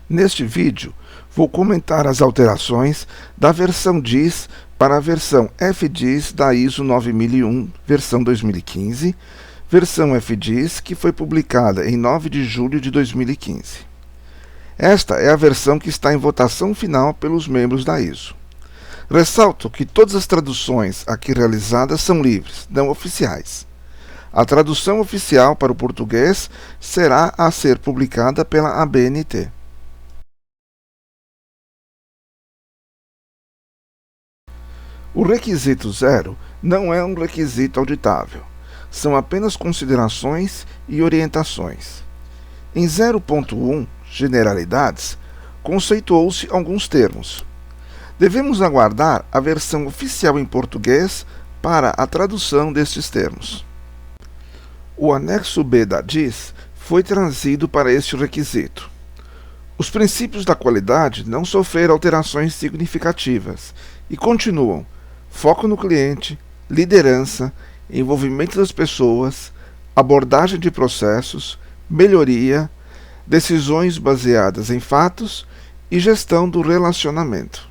Neste vídeo, vou comentar as alterações da versão DIS para a versão FDIS da ISO 9001, versão 2015, versão FDIS que foi publicada em 9 de julho de 2015. Esta é a versão que está em votação final pelos membros da ISO. Ressalto que todas as traduções aqui realizadas são livres, não oficiais. A tradução oficial para o português será a ser publicada pela ABNT. O requisito 0 não é um requisito auditável. São apenas considerações e orientações. Em 0.1, Generalidades, conceituou-se alguns termos. Devemos aguardar a versão oficial em português para a tradução destes termos. O anexo B da DIS foi trazido para este requisito. Os princípios da qualidade não sofreram alterações significativas e continuam: foco no cliente, liderança, envolvimento das pessoas, abordagem de processos, melhoria, decisões baseadas em fatos e gestão do relacionamento.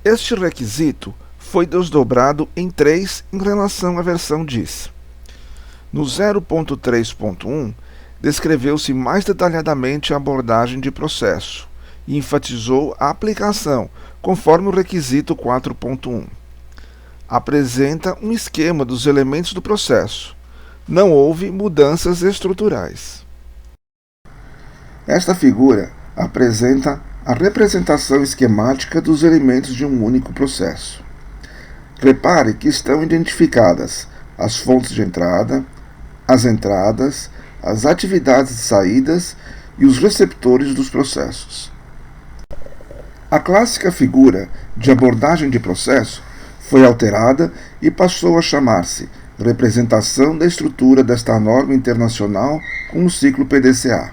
Este requisito foi desdobrado em 3 em relação à versão DIS. No 0.3.1, descreveu-se mais detalhadamente a abordagem de processo e enfatizou a aplicação, conforme o requisito 4.1. Apresenta um esquema dos elementos do processo. Não houve mudanças estruturais. Esta figura apresenta a representação esquemática dos elementos de um único processo. Repare que estão identificadas as fontes de entrada, as entradas, as atividades de saídas e os receptores dos processos. A clássica figura de abordagem de processo foi alterada e passou a chamar-se representação da estrutura desta norma internacional com o ciclo PDCA.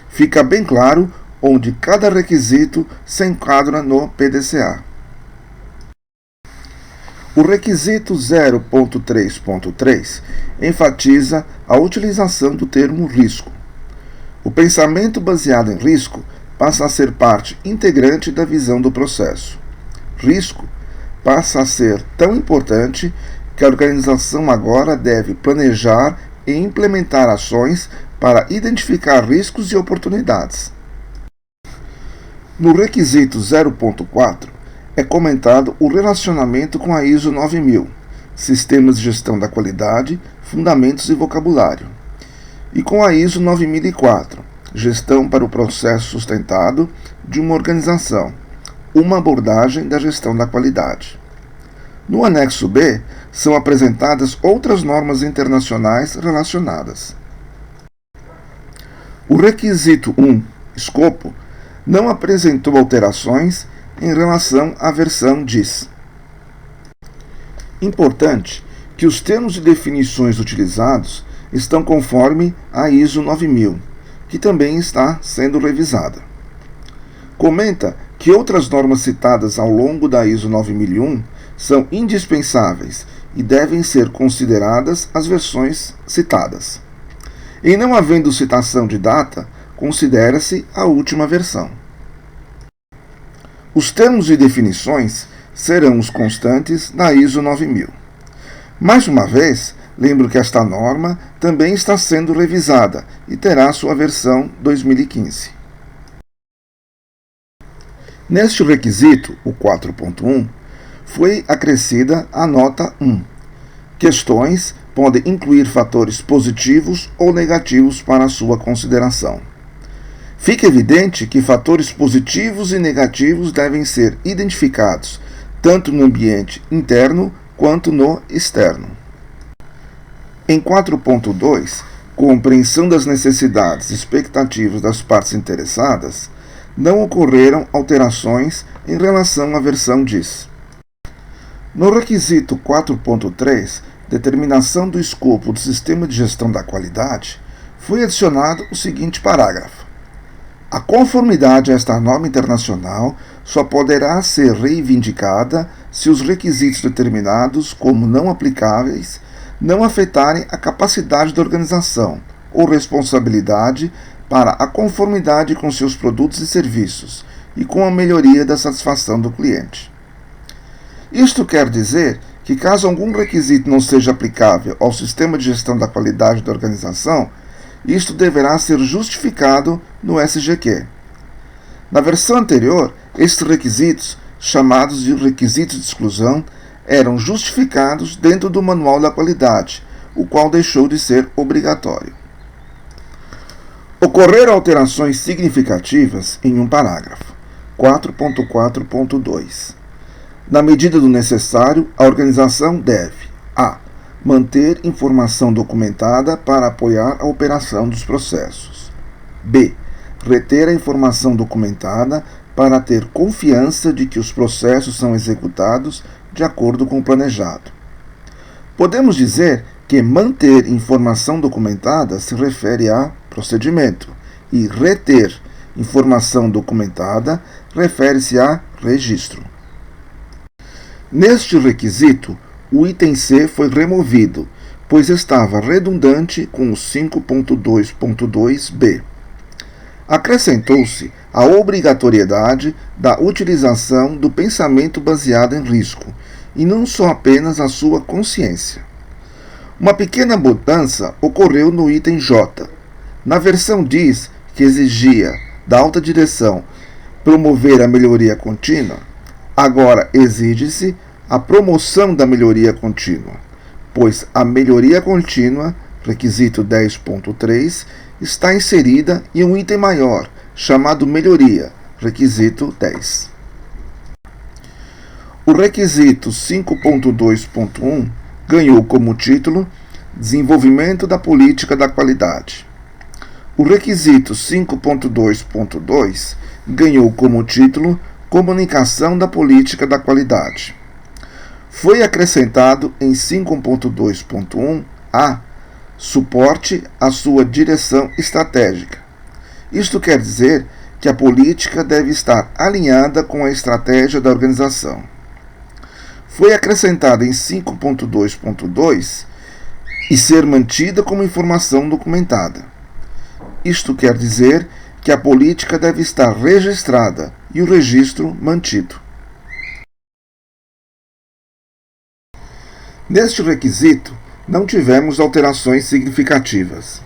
Fica bem claro onde cada requisito se enquadra no PDCA. O requisito 0.3.3 enfatiza a utilização do termo risco. O pensamento baseado em risco passa a ser parte integrante da visão do processo. Risco passa a ser tão importante que a organização agora deve planejar e implementar ações para identificar riscos e oportunidades. No requisito 0.4 é comentado o relacionamento com a ISO 9000, Sistemas de Gestão da Qualidade, Fundamentos e Vocabulário, e com a ISO 9004, Gestão para o Processo Sustentado de uma Organização, uma abordagem da gestão da qualidade. No anexo B, são apresentadas outras normas internacionais relacionadas. O requisito 1, escopo, não apresentou alterações em relação à versão DIS. Importante que os termos e definições utilizados estão conforme a ISO 9000, que também está sendo revisada. Comenta que outras normas citadas ao longo da ISO 9001 são indispensáveis e devem ser consideradas as versões citadas. Em não havendo citação de data, considera-se a última versão. Os termos e definições serão os constantes da ISO 9000. Mais uma vez, lembro que esta norma também está sendo revisada e terá sua versão 2015. Neste requisito, o 4.1, foi acrescida a nota 1. Questões podem incluir fatores positivos ou negativos para a sua consideração. Fica evidente que fatores positivos e negativos devem ser identificados tanto no ambiente interno quanto no externo. Em 4.2, compreensão das necessidades e expectativas das partes interessadas, não ocorreram alterações em relação à versão DIS. No requisito 4.3, determinação do escopo do sistema de gestão da qualidade, foi adicionado o seguinte parágrafo: a conformidade a esta norma internacional só poderá ser reivindicada se os requisitos determinados como não aplicáveis não afetarem a capacidade da organização, ou responsabilidade para a conformidade com seus produtos e serviços e com a melhoria da satisfação do cliente. Isto quer dizer que, caso algum requisito não seja aplicável ao sistema de gestão da qualidade da organização, isto deverá ser justificado no SGQ. Na versão anterior, estes requisitos, chamados de requisitos de exclusão, eram justificados dentro do Manual da Qualidade, o qual deixou de ser obrigatório. Ocorreram alterações significativas em um parágrafo. 4.4.2. Na medida do necessário, a organização deve: a. Manter informação documentada para apoiar a operação dos processos. b. Reter a informação documentada para ter confiança de que os processos são executados de acordo com o planejado. Podemos dizer que manter informação documentada se refere a procedimento e reter informação documentada refere-se a registro. Neste requisito, o item C foi removido, pois estava redundante com o 5.2.2b. Acrescentou-se a obrigatoriedade da utilização do pensamento baseado em risco, e não só apenas a sua consciência. Uma pequena mudança ocorreu no item J. Na versão diz que exigia da alta direção promover a melhoria contínua, agora exige-se a promoção da melhoria contínua, pois a melhoria contínua, requisito 10.3, está inserida em um item maior, chamado melhoria, requisito 10. O requisito 5.2.1 ganhou como título Desenvolvimento da Política da Qualidade. O requisito 5.2.2 ganhou como título Comunicação da Política da Qualidade. Foi acrescentado em 5.2.1 a suporte à sua direção estratégica. Isto quer dizer que a política deve estar alinhada com a estratégia da organização. Foi acrescentada em 5.2.2 e ser mantida como informação documentada. Isto quer dizer que a política deve estar registrada e o registro mantido. Neste requisito, não tivemos alterações significativas.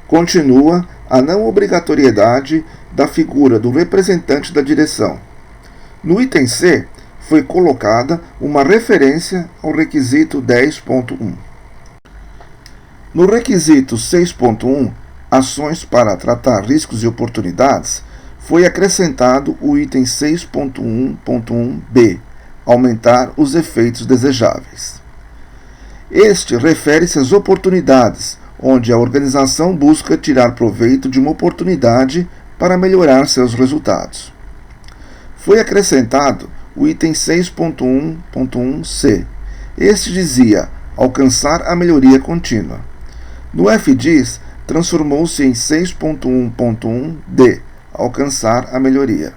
Continua a não obrigatoriedade da figura do representante da direção. No item C, foi colocada uma referência ao requisito 10.1. No requisito 6.1, Ações para tratar riscos e oportunidades, foi acrescentado o item 6.1.1b, aumentar os efeitos desejáveis. Este refere-se às oportunidades, onde a organização busca tirar proveito de uma oportunidade para melhorar seus resultados. Foi acrescentado o item 6.1.1c. Este dizia alcançar a melhoria contínua. No FDIS, transformou-se em 6.1.1d, alcançar a melhoria.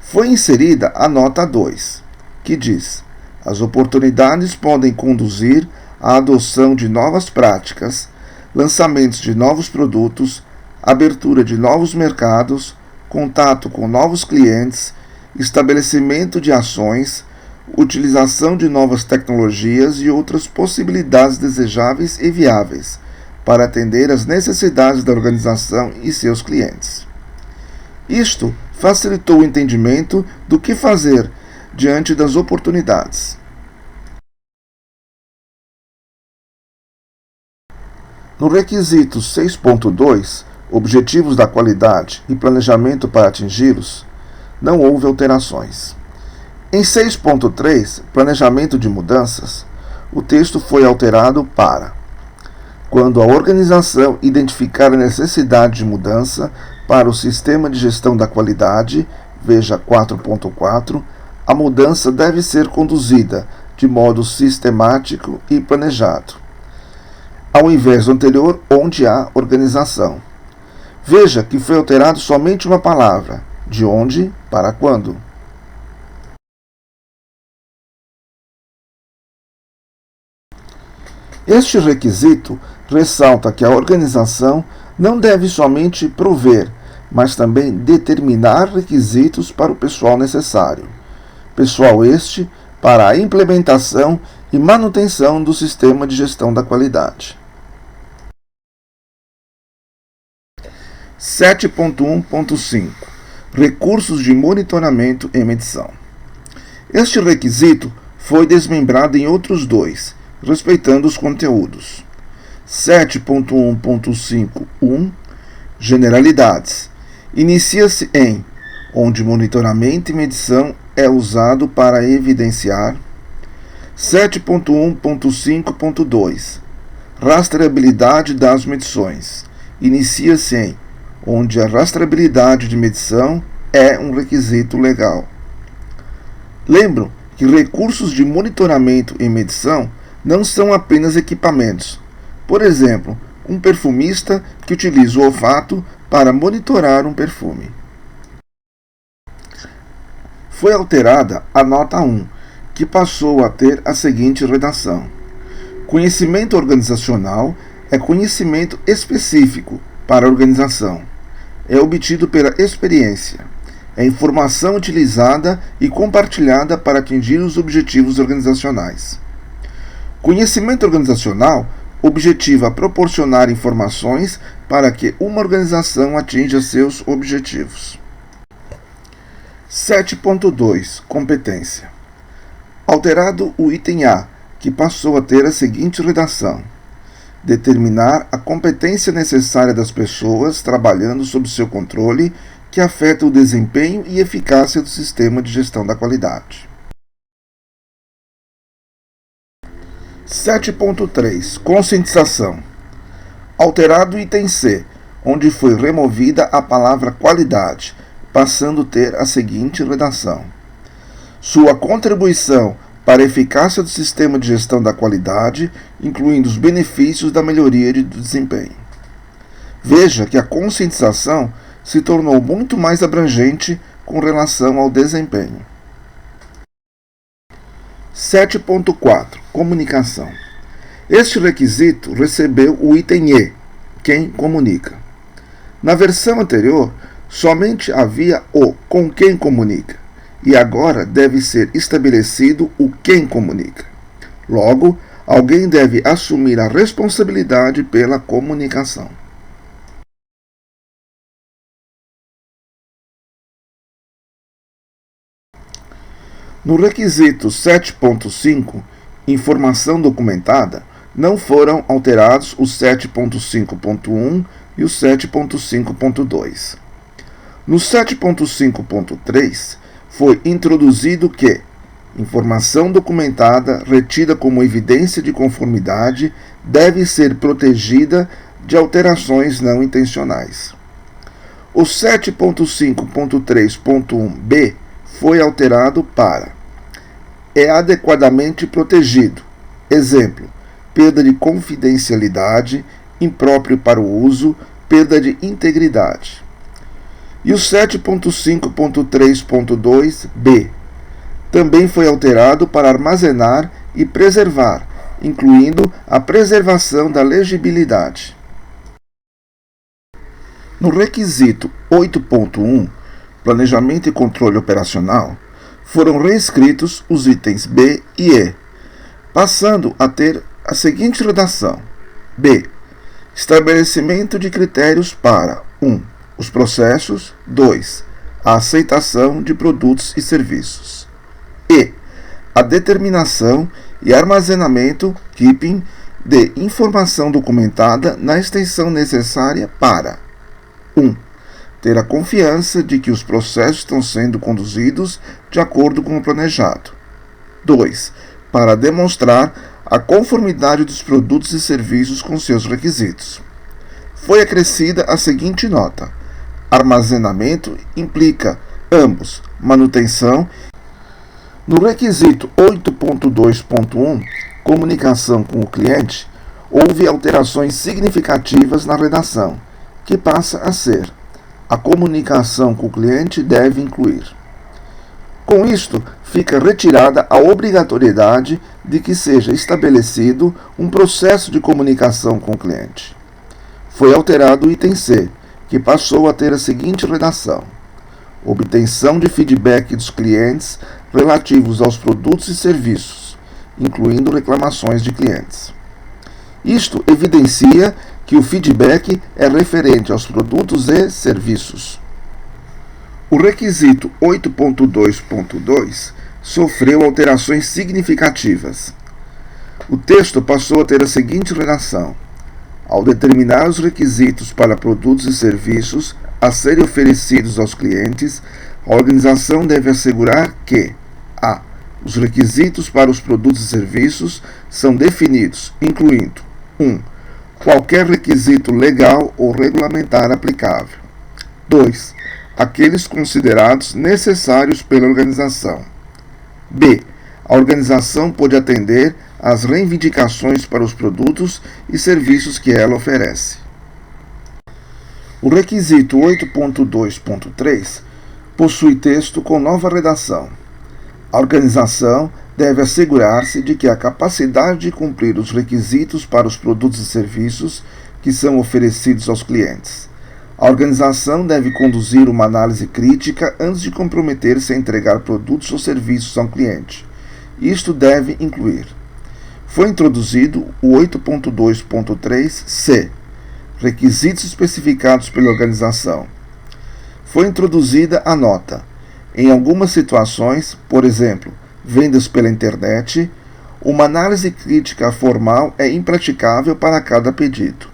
Foi inserida a nota 2, que diz: as oportunidades podem conduzir à adoção de novas práticas, lançamentos de novos produtos, abertura de novos mercados, contato com novos clientes, estabelecimento de ações, utilização de novas tecnologias e outras possibilidades desejáveis e viáveis para atender às necessidades da organização e seus clientes. Isto facilitou o entendimento do que fazer diante das oportunidades. No requisito 6.2, Objetivos da Qualidade e Planejamento para atingi-los, não houve alterações. Em 6.3, Planejamento de Mudanças, o texto foi alterado para: quando a organização identificar a necessidade de mudança para o sistema de gestão da qualidade, veja 4.4, a mudança deve ser conduzida de modo sistemático e planejado, ao invés do anterior, onde há organização. Veja que foi alterado somente uma palavra, de onde para quando. Este requisito ressalta que a organização não deve somente prover, mas também determinar requisitos para o pessoal necessário. Pessoal este para a implementação e manutenção do sistema de gestão da qualidade. 7.1.5 Recursos de monitoramento e medição. Este requisito foi desmembrado em outros dois, respeitando os conteúdos. 7.1.5.1 Generalidades. Inicia-se em onde monitoramento e medição é usado para evidenciar. 7.1.5.2 Rastreabilidade das medições. Inicia-se em onde a rastreabilidade de medição é um requisito legal. Lembro que recursos de monitoramento e medição não são apenas equipamentos. Por exemplo, um perfumista que utiliza o olfato para monitorar um perfume. Foi alterada a nota 1, que passou a ter a seguinte redação: conhecimento organizacional é conhecimento específico para a organização. É obtido pela experiência. É informação utilizada e compartilhada para atingir os objetivos organizacionais. Conhecimento organizacional objetiva proporcionar informações para que uma organização atinja seus objetivos. 7.2 Competência. Alterado o item A, que passou a ter a seguinte redação: determinar a competência necessária das pessoas trabalhando sob seu controle que afeta o desempenho e eficácia do sistema de gestão da qualidade. 7.3 Conscientização. Alterado o item C, onde foi removida a palavra qualidade, passando a ter a seguinte redação: sua contribuição para a eficácia do sistema de gestão da qualidade, incluindo os benefícios da melhoria do desempenho. Veja que a conscientização se tornou muito mais abrangente com relação ao desempenho. 7.4 Comunicação. Este requisito recebeu o item E, quem comunica. Na versão anterior, somente havia o com quem comunica, e agora deve ser estabelecido o quem comunica. Logo, alguém deve assumir a responsabilidade pela comunicação. No requisito 7.5, informação documentada, não foram alterados o 7.5.1 e o 7.5.2. No 7.5.3, foi introduzido que informação documentada retida como evidência de conformidade deve ser protegida de alterações não intencionais. O 7.5.3.1b foi alterado para é adequadamente protegido. Exemplo: perda de confidencialidade, impróprio para o uso, perda de integridade. E o 7.5.3.2b também foi alterado para armazenar e preservar, incluindo a preservação da legibilidade. No requisito 8.1, Planejamento e Controle Operacional, foram reescritos os itens B e E, passando a ter a seguinte redação: B. Estabelecimento de critérios para 1. Os processos. 2. A aceitação de produtos e serviços. E. A determinação e armazenamento, keeping, de informação documentada na extensão necessária para 1. Ter a confiança de que os processos estão sendo conduzidos de acordo com o planejado. 2. Para demonstrar a conformidade dos produtos e serviços com seus requisitos. Foi acrescida a seguinte nota: armazenamento implica ambos manutenção. No requisito 8.2.1, comunicação com o cliente, houve alterações significativas na redação, que passa a ser: a comunicação com o cliente deve incluir. Com isto, fica retirada a obrigatoriedade de que seja estabelecido um processo de comunicação com o cliente. Foi alterado o item C, que passou a ter a seguinte redação: obtenção de feedback dos clientes relativos aos produtos e serviços, incluindo reclamações de clientes. Isto evidencia que o feedback é referente aos produtos e serviços. O requisito 8.2.2 sofreu alterações significativas. O texto passou a ter a seguinte redação: ao determinar os requisitos para produtos e serviços a serem oferecidos aos clientes, a organização deve assegurar que a. Os requisitos para os produtos e serviços são definidos, incluindo 1. Qualquer requisito legal ou regulamentar aplicável. 2. Aqueles considerados necessários pela organização. B. A organização pode atender às reivindicações para os produtos e serviços que ela oferece. O requisito 8.2.3 possui texto com nova redação. A organização deve assegurar-se de que a capacidade de cumprir os requisitos para os produtos e serviços que são oferecidos aos clientes. A organização deve conduzir uma análise crítica antes de comprometer-se a entregar produtos ou serviços ao cliente. Isto deve incluir: foi introduzido o 8.2.3c, requisitos especificados pela organização. Foi introduzida a nota. Em algumas situações, por exemplo, vendas pela internet, uma análise crítica formal é impraticável para cada pedido.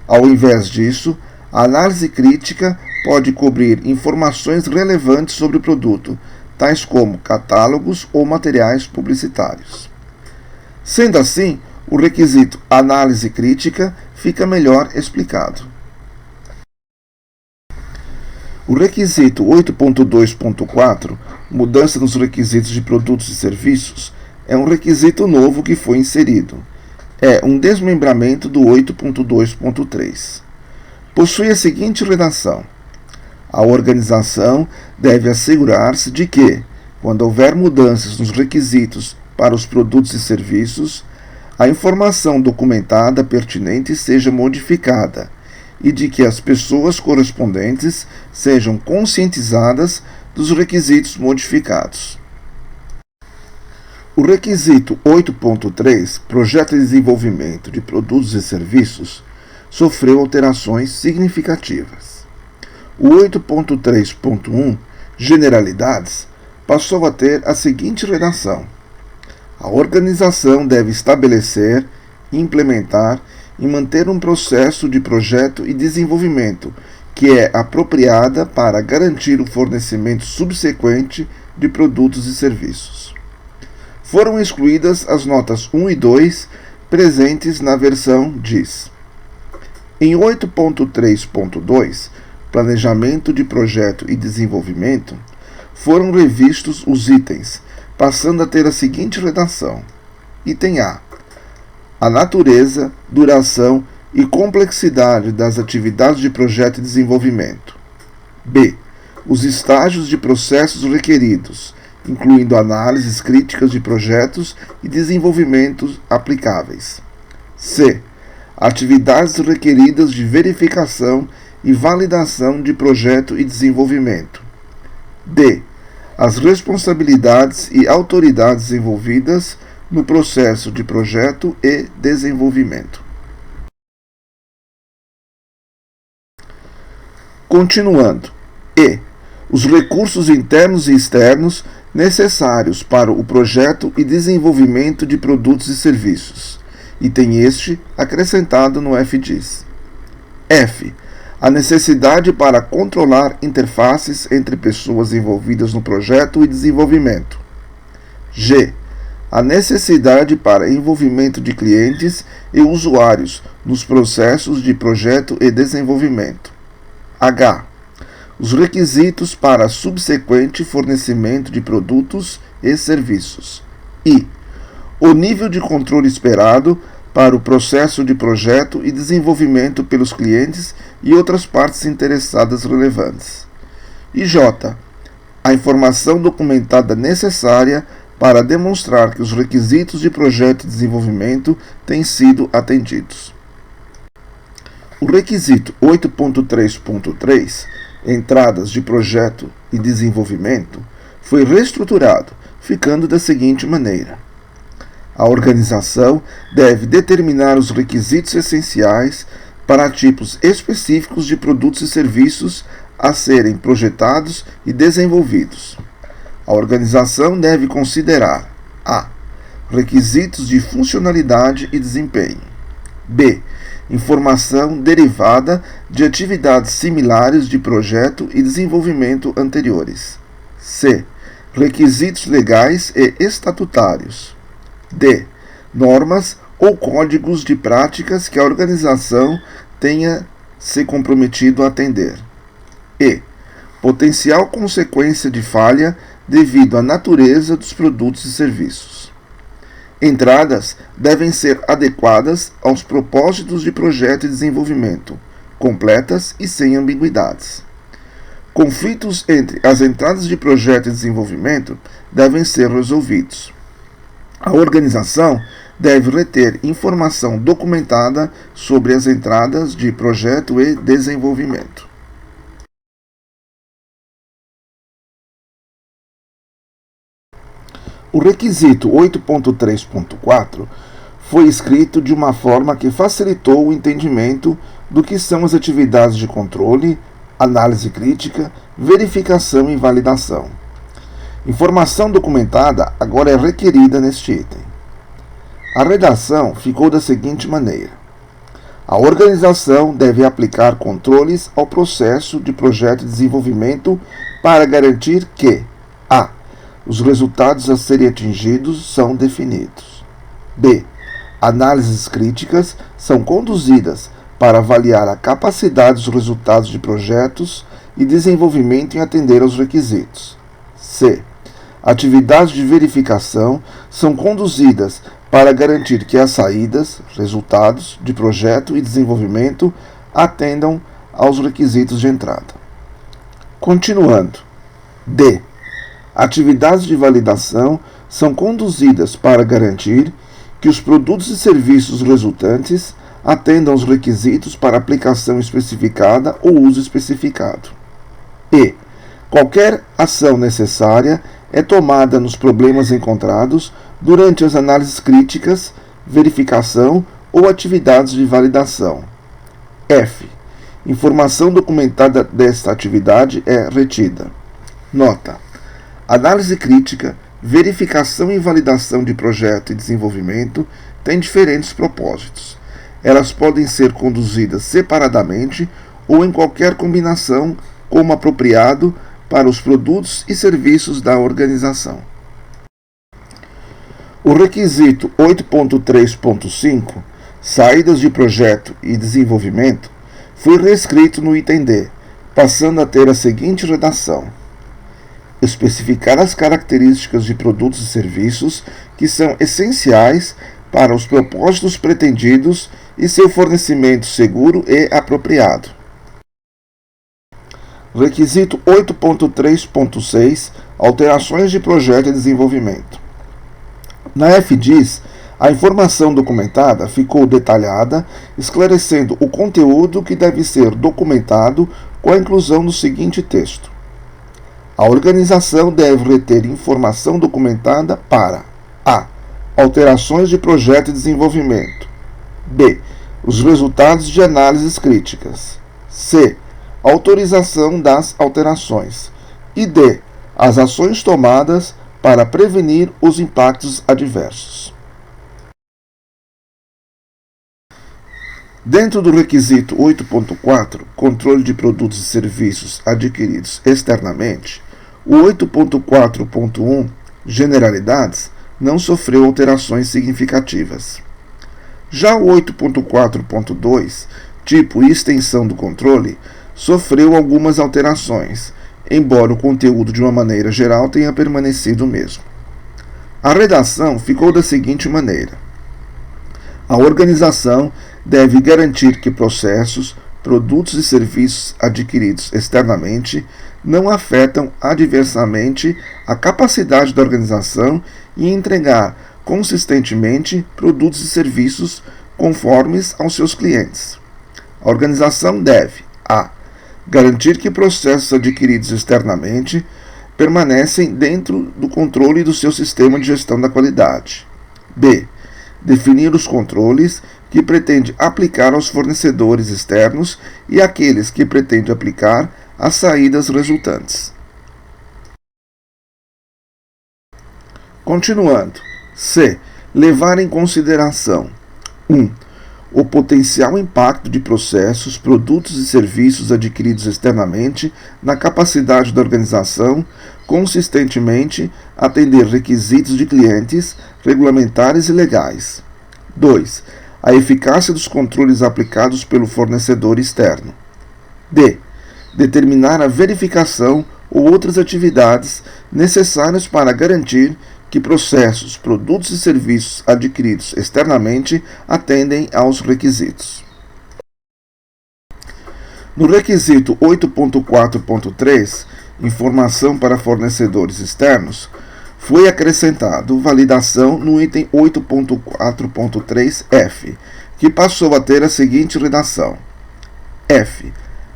Ao invés disso, a análise crítica pode cobrir informações relevantes sobre o produto, tais como catálogos ou materiais publicitários. Sendo assim, o requisito análise crítica fica melhor explicado. O requisito 8.2.4, mudança nos requisitos de produtos e serviços, é um requisito novo que foi inserido. É um desmembramento do 8.2.3. Possui a seguinte redação: a organização deve assegurar-se de que, quando houver mudanças nos requisitos para os produtos e serviços, a informação documentada pertinente seja modificada e de que as pessoas correspondentes sejam conscientizadas dos requisitos modificados. O requisito 8.3, projeto de desenvolvimento de produtos e serviços, sofreu alterações significativas. O 8.3.1, generalidades, passou a ter a seguinte redação: a organização deve estabelecer, implementar e manter um processo de projeto e desenvolvimento que é apropriada para garantir o fornecimento subsequente de produtos e serviços. Foram excluídas as notas 1 e 2 presentes na versão DIS. Em 8.3.2, planejamento de projeto e desenvolvimento, foram revistos os itens, passando a ter a seguinte redação: item A. A natureza, duração e complexidade das atividades de projeto e desenvolvimento. B. Os estágios de processos requeridos, incluindo análises críticas de projetos e desenvolvimentos aplicáveis. C. Atividades requeridas de verificação e validação de projeto e desenvolvimento. D. As responsabilidades e autoridades envolvidas no processo de projeto e desenvolvimento. Continuando. E. Os recursos internos e externos necessários para o projeto e desenvolvimento de produtos e serviços. Item este acrescentado no FDIS. F. A necessidade para controlar interfaces entre pessoas envolvidas no projeto e desenvolvimento. G. A necessidade para envolvimento de clientes e usuários nos processos de projeto e desenvolvimento. H. Os requisitos para subsequente fornecimento de produtos e serviços. I. O nível de controle esperado para o processo de projeto e desenvolvimento pelos clientes e outras partes interessadas relevantes. E J. a informação documentada necessária para demonstrar que os requisitos de projeto e desenvolvimento têm sido atendidos. O requisito 8.3.3, entradas de projeto e desenvolvimento, foi reestruturado, ficando da seguinte maneira: a organização deve determinar os requisitos essenciais para tipos específicos de produtos e serviços a serem projetados e desenvolvidos. A organização deve considerar: a. requisitos de funcionalidade e desempenho. b. informação derivada de atividades similares de projeto e desenvolvimento anteriores. c. requisitos legais e estatutários. d. normas ou códigos de práticas que a organização tenha se comprometido a atender. e. potencial consequência de falha devido à natureza dos produtos e serviços. Entradas devem ser adequadas aos propósitos de projeto e desenvolvimento, completas e sem ambiguidades. Conflitos entre as entradas de projeto e desenvolvimento devem ser resolvidos. A organização deve reter informação documentada sobre as entradas de projeto e desenvolvimento. O requisito 8.3.4 foi escrito de uma forma que facilitou o entendimento do que são as atividades de controle, análise crítica, verificação e validação. Informação documentada agora é requerida neste item. A redação ficou da seguinte maneira: a organização deve aplicar controles ao processo de projeto de desenvolvimento para garantir que: a. os resultados a serem atingidos são definidos. b. análises críticas são conduzidas para avaliar a capacidade dos resultados de projetos e desenvolvimento em atender aos requisitos. c. atividades de verificação são conduzidas para garantir que as saídas, resultados de projeto e desenvolvimento atendam aos requisitos de entrada. Continuando. d. atividades de validação são conduzidas para garantir que os produtos e serviços resultantes atendam aos requisitos para aplicação especificada ou uso especificado. E qualquer ação necessária é tomada nos problemas encontrados durante as análises críticas, verificação ou atividades de validação. F. Informação documentada desta atividade é retida. Nota: análise crítica, verificação e validação de projeto e desenvolvimento têm diferentes propósitos. Elas podem ser conduzidas separadamente ou em qualquer combinação, como apropriado para os produtos e serviços da organização. O requisito 8.3.5, saídas de projeto e desenvolvimento, foi reescrito no item D, passando a ter a seguinte redação: especificar as características de produtos e serviços que são essenciais para os propósitos pretendidos e seu fornecimento seguro e apropriado. Requisito 8.3.6, alterações de projeto e desenvolvimento. Na FDIS, a informação documentada ficou detalhada, esclarecendo o conteúdo que deve ser documentado com a inclusão do seguinte texto: a organização deve reter informação documentada para: a. alterações de projeto e desenvolvimento. b. os resultados de análises críticas. c. autorização das alterações. E d. as ações tomadas para prevenir os impactos adversos. Dentro do requisito 8.4, controle de produtos e serviços adquiridos externamente, o 8.4.1, generalidades, não sofreu alterações significativas. Já o 8.4.2, tipo e extensão do controle, sofreu algumas alterações, embora o conteúdo de uma maneira geral tenha permanecido o mesmo. A redação ficou da seguinte maneira: a organização deve garantir que processos, produtos e serviços adquiridos externamente não afetam adversamente a capacidade da organização em entregar consistentemente produtos e serviços conformes aos seus clientes. A organização deve: a. Garantir que processos adquiridos externamente permanecem dentro do controle do seu sistema de gestão da qualidade. B. Definir os controles que pretende aplicar aos fornecedores externos e aqueles que pretende aplicar às saídas resultantes. Continuando. C. Levar em consideração 1. O potencial impacto de processos, produtos e serviços adquiridos externamente na capacidade da organização consistentemente atender requisitos de clientes, regulamentares e legais. 2. A eficácia dos controles aplicados pelo fornecedor externo. D. Determinar a verificação ou outras atividades necessárias para garantir que processos, produtos e serviços adquiridos externamente atendem aos requisitos. No requisito 8.4.3, informação para fornecedores externos, foi acrescentado validação no item 8.4.3f, que passou a ter a seguinte redação: F.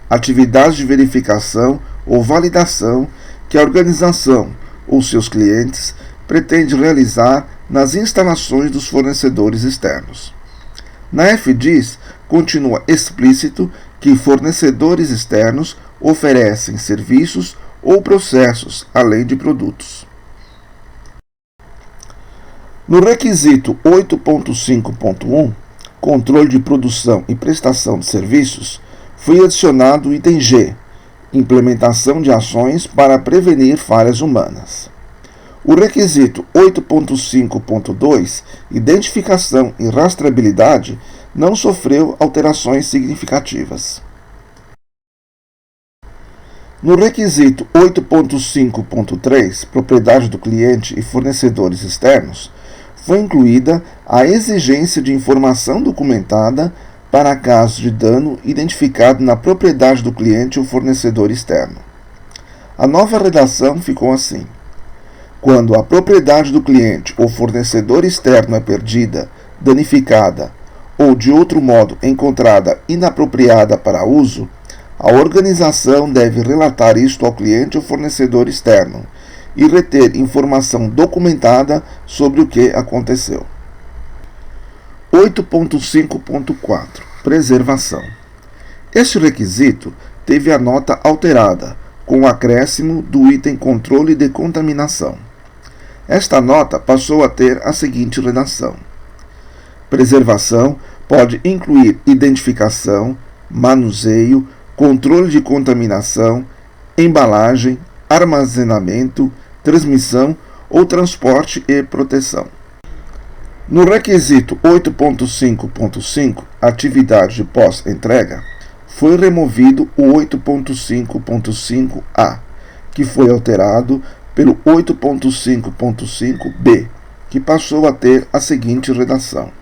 Atividades de verificação ou validação que a organização ou seus clientes pretende realizar nas instalações dos fornecedores externos. Na FDIS, continua explícito que fornecedores externos oferecem serviços ou processos, além de produtos. No requisito 8.5.1, controle de produção e prestação de serviços, foi adicionado o item G, implementação de ações para prevenir falhas humanas. O requisito 8.5.2, identificação e rastreabilidade, não sofreu alterações significativas. No requisito 8.5.3, propriedade do cliente e fornecedores externos, foi incluída a exigência de informação documentada para casos de dano identificado na propriedade do cliente ou fornecedor externo. A nova redação ficou assim: quando a propriedade do cliente ou fornecedor externo é perdida, danificada ou de outro modo encontrada inapropriada para uso, a organização deve relatar isto ao cliente ou fornecedor externo e reter informação documentada sobre o que aconteceu. 8.5.4 Preservação. Este requisito teve a nota alterada, com o acréscimo do item controle de contaminação. Esta nota passou a ter a seguinte redação: preservação pode incluir identificação, manuseio, controle de contaminação, embalagem, armazenamento, transmissão ou transporte e proteção. No requisito 8.5.5, atividade de pós-entrega, foi removido o 8.5.5a, que foi alterado pelo 8.5.5b, que passou a ter a seguinte redação: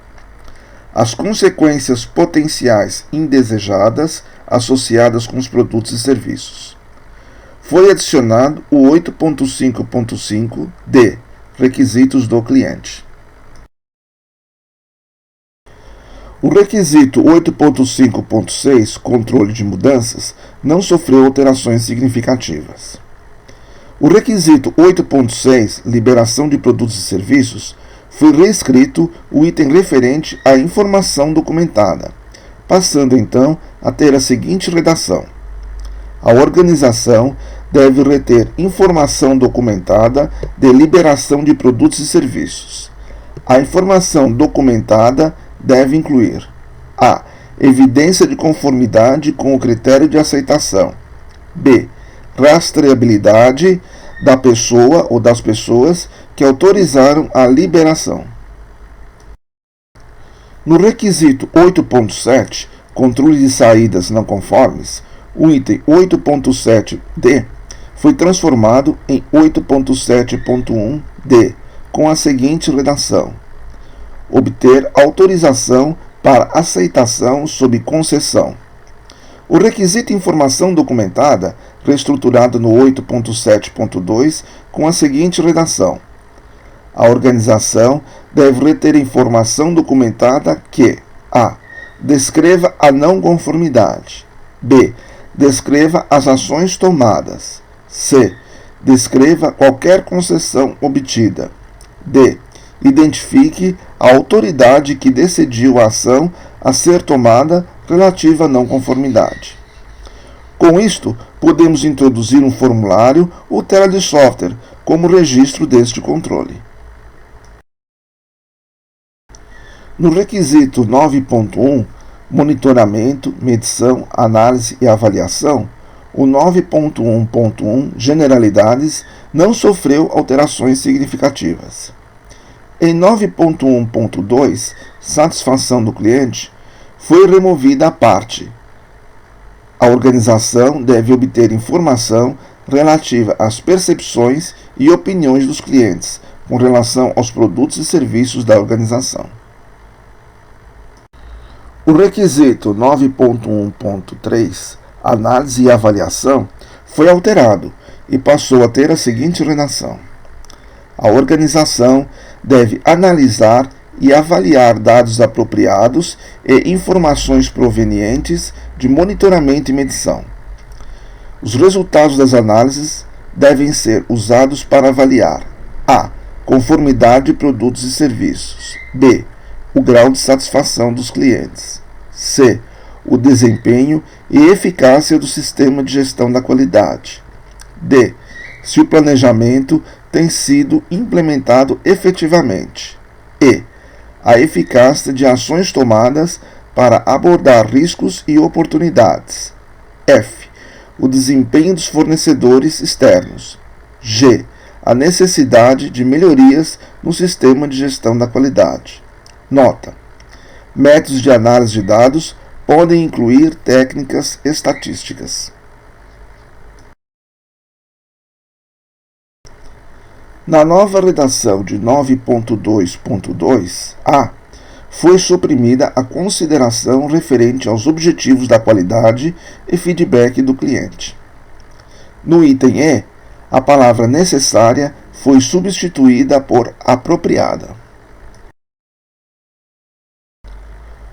as consequências potenciais indesejadas associadas com os produtos e serviços. Foi adicionado o 8.5.5d, requisitos do cliente. O requisito 8.5.6, controle de mudanças, não sofreu alterações significativas. O requisito 8.6, liberação de produtos e serviços, foi reescrito o item referente à informação documentada, passando então a ter a seguinte redação: a organização deve reter informação documentada de liberação de produtos e serviços. A informação documentada deve incluir: a. Evidência de conformidade com o critério de aceitação. B. Rastreabilidade da pessoa ou das pessoas que autorizaram a liberação. No requisito 8.7, controle de saídas não conformes, o item 8.7d foi transformado em 8.7.1d, com a seguinte redação: obter autorização para aceitação sob concessão. O requisito informação documentada, reestruturado no 8.7.2, com a seguinte redação: a organização deve reter informação documentada que a. Descreva a não conformidade. b. Descreva as ações tomadas. c. Descreva qualquer concessão obtida. d. Identifique a autoridade que decidiu a ação a ser tomada relativa à não conformidade. Com isto, podemos introduzir um formulário ou tela de software como registro deste controle. No requisito 9.1, monitoramento, medição, análise e avaliação, o 9.1.1, generalidades, não sofreu alterações significativas. Em 9.1.2, satisfação do cliente, foi removida a parte. A organização deve obter informação relativa às percepções e opiniões dos clientes com relação aos produtos e serviços da organização. O requisito 9.1.3, análise e avaliação, foi alterado e passou a ter a seguinte redação: a organização deve analisar e avaliar dados apropriados e informações provenientes de monitoramento e medição. Os resultados das análises devem ser usados para avaliar a. Conformidade de produtos e serviços. b. O grau de satisfação dos clientes. c. O desempenho e eficácia do sistema de gestão da qualidade. d. Se o planejamento tem sido implementado efetivamente. e. A eficácia de ações tomadas para abordar riscos e oportunidades. f. O desempenho dos fornecedores externos. g. A necessidade de melhorias no sistema de gestão da qualidade. Nota: métodos de análise de dados podem incluir técnicas estatísticas. Na nova redação de 9.2.2a, foi suprimida a consideração referente aos objetivos da qualidade e feedback do cliente. No item E, a palavra necessária foi substituída por apropriada.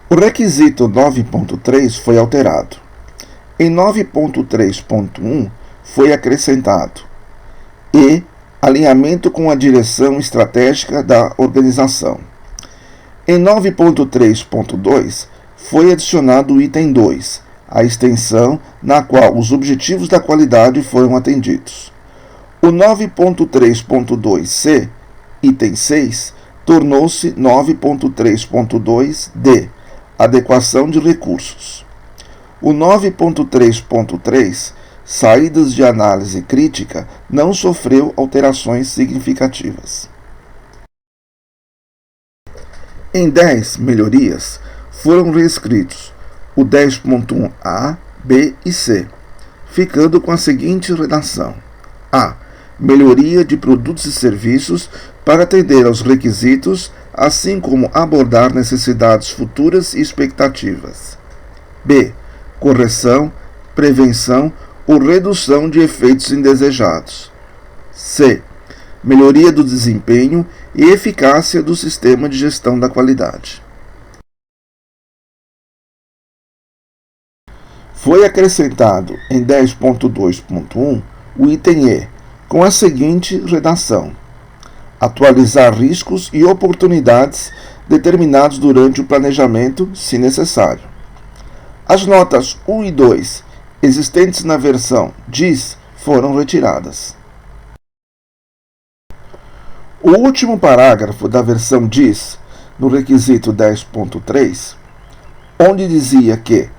O requisito 9.3 foi alterado. Em 9.3.1 foi acrescentado e alinhamento com a direção estratégica da organização. Em 9.3.2 foi adicionado o item 2, a extensão na qual os objetivos da qualidade foram atendidos. O 9.3.2c, item 6, tornou-se 9.3.2d, adequação de recursos. O 9.3.3, saídas de análise crítica, não sofreu alterações significativas. Em 10 melhorias, foram reescritos o 10.1a, b e c, ficando com a seguinte redação: a. Melhoria de produtos e serviços para atender aos requisitos, assim como abordar necessidades futuras e expectativas. b. Correção, prevenção ou redução de efeitos indesejados. c. Melhoria do desempenho e eficácia do sistema de gestão da qualidade. Foi acrescentado em 10.2.1 o item E, com a seguinte redação: atualizar riscos e oportunidades determinados durante o planejamento, se necessário. As notas 1 e 2, existentes na versão DIS, foram retiradas. O último parágrafo da versão DIS, no requisito 10.3, onde dizia que,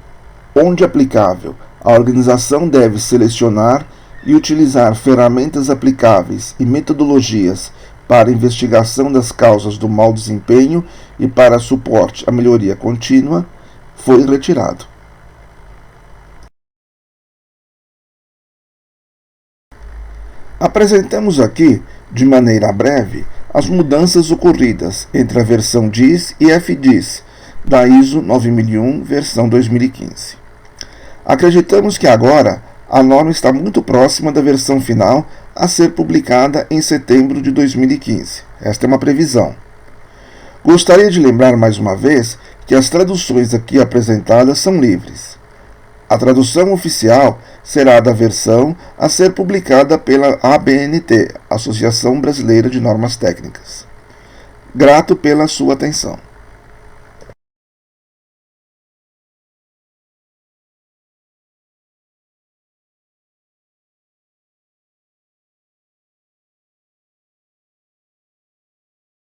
onde aplicável, a organização deve selecionar e utilizar ferramentas aplicáveis e metodologias para investigação das causas do mau desempenho e para suporte à melhoria contínua, foi retirado. Apresentamos aqui, de maneira breve, as mudanças ocorridas entre a versão DIS e FDIS da ISO 9001, versão 2015. Acreditamos que agora a norma está muito próxima da versão final a ser publicada em setembro de 2015. Esta é uma previsão. Gostaria de lembrar mais uma vez que as traduções aqui apresentadas são livres. A tradução oficial será da versão a ser publicada pela ABNT, Associação Brasileira de Normas Técnicas. Grato pela sua atenção.